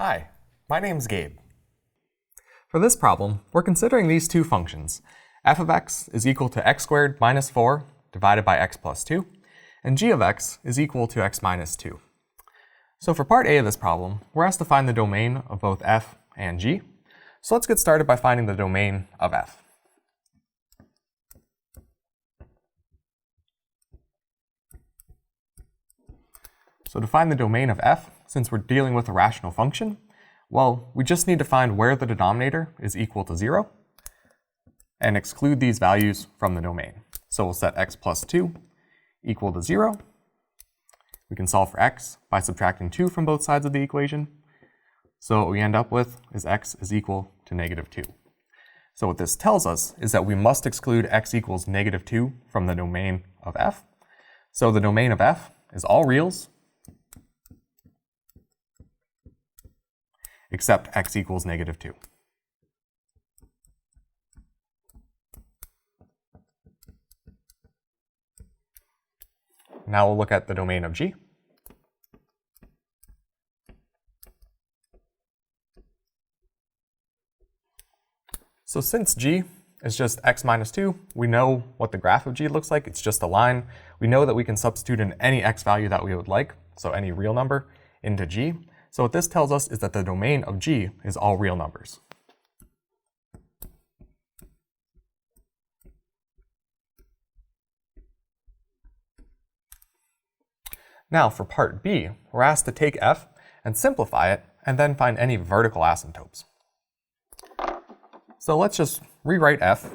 Hi, my name's Gabe. For this problem, we're considering these two functions. F of x is equal to x squared minus 4 divided by x plus 2, and g of x is equal to x minus 2. So for part A of this problem, we're asked to find the domain of both f and g. So let's get started by finding the domain of f. So to find the domain of f, since we're dealing with a rational function, well, we just need to find where the denominator is equal to 0 and exclude these values from the domain. So we'll set x plus 2 equal to 0. We can solve for x by subtracting 2 from both sides of the equation. So what we end up with is x is equal to negative 2. So what this tells us is that we must exclude x equals negative 2 from the domain of f. So the domain of f is all reals except x equals negative 2. Now we'll look at the domain of g. So since g is just x minus 2, we know what the graph of g looks like. It's just a line. We know that we can substitute in any x value that we would like, so any real number, into g. So what this tells us is that the domain of g is all real numbers. Now for part B, we're asked to take f and simplify it and then find any vertical asymptotes. So let's just rewrite f.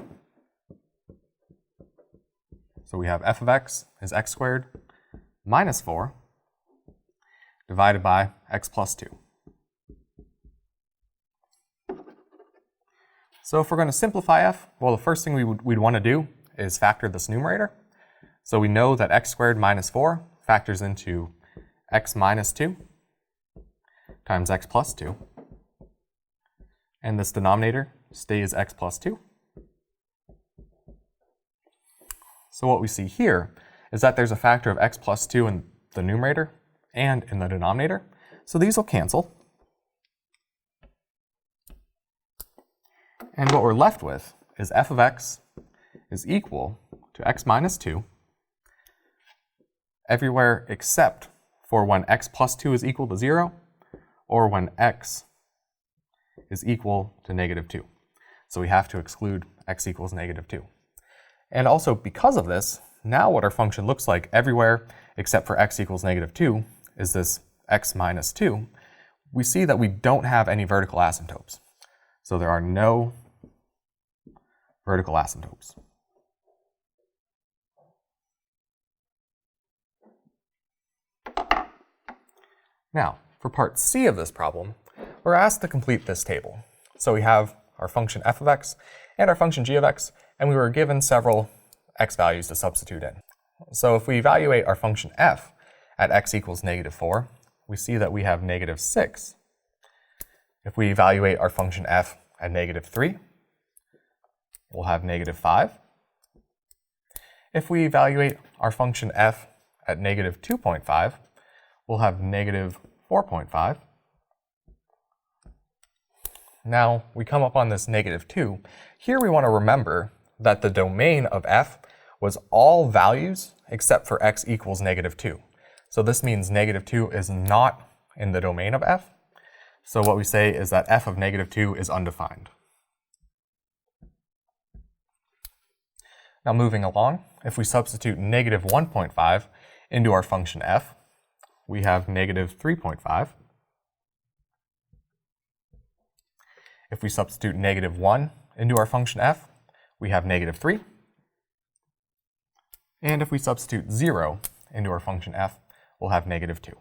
So we have f of x is x squared minus 4 divided by x plus 2. So if we're going to simplify f, well, the first thing we'd want to do is factor this numerator. So we know that x squared minus 4 factors into x minus 2 times x plus 2. And this denominator stays x plus 2. So what we see here is that there's a factor of x plus 2 in the numerator and in the denominator. So these will cancel. And what we're left with is f of x is equal to x minus 2 everywhere except for when x plus 2 is equal to 0 or when x is equal to negative 2. So we have to exclude x equals negative 2. And also because of this, now what our function looks like everywhere except for x equals negative 2 is this x minus 2. We see that we don't have any vertical asymptotes. So there are no vertical asymptotes. Now, for part C of this problem, we're asked to complete this table. So we have our function f of x and our function g of x, and we were given several x values to substitute in. So if we evaluate our function f at x equals negative 4, we see that we have negative 6. If we evaluate our function f at negative 3, we'll have negative 5. If we evaluate our function f at negative 2.5, we'll have negative 4.5. Now we come up on this negative 2. Here we want to remember that the domain of f was all values except for x equals negative 2. So this means negative 2 is not in the domain of f. So what we say is that f of negative 2 is undefined. Now moving along, if we substitute negative 1.5 into our function f, we have negative 3.5. If we substitute negative 1 into our function f, we have negative 3. And if we substitute 0 into our function f, we'll have negative 2.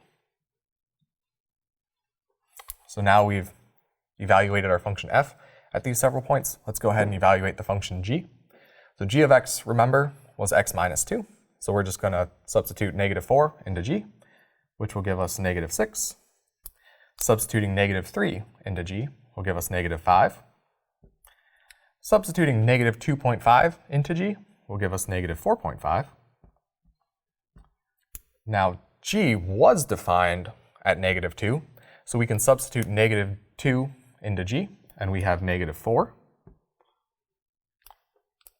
So now we've evaluated our function f at these several points. Let's go ahead and evaluate the function g. So g of x, remember, was x minus 2. So we're just going to substitute negative 4 into g, which will give us negative 6. Substituting negative 3 into g will give us negative 5. Substituting negative 2.5 into g will give us negative 4.5. Now, g was defined at negative 2, So we can substitute negative 2 into g, and we have negative 4.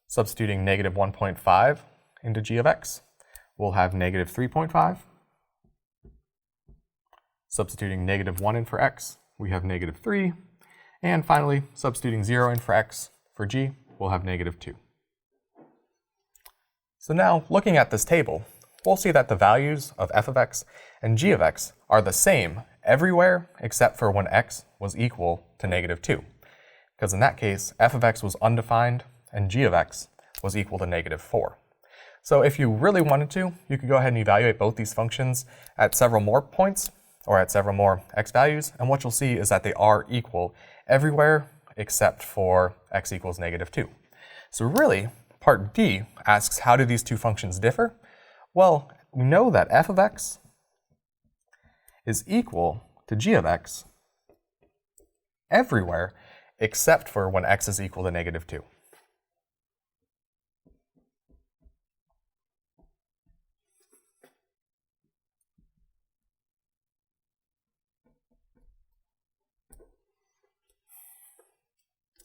Substituting negative 1.5 into g of x, we'll have negative 3.5. Substituting negative 1 in for x, we have negative 3. And finally, substituting 0 in for x for g, we'll have negative 2. So now, looking at this table, we'll see that the values of f of x and g of x are the same everywhere except for when x was equal to negative 2. Because in that case, f of x was undefined and g of x was equal to negative 4. So if you really wanted to, you could go ahead and evaluate both these functions at several more points, or at several more x values, and what you'll see is that they are equal everywhere except for x equals negative 2. So really, part D asks, how do these two functions differ? Well, we know that f of x is equal to g of x everywhere except for when x is equal to negative 2.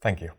Thank you.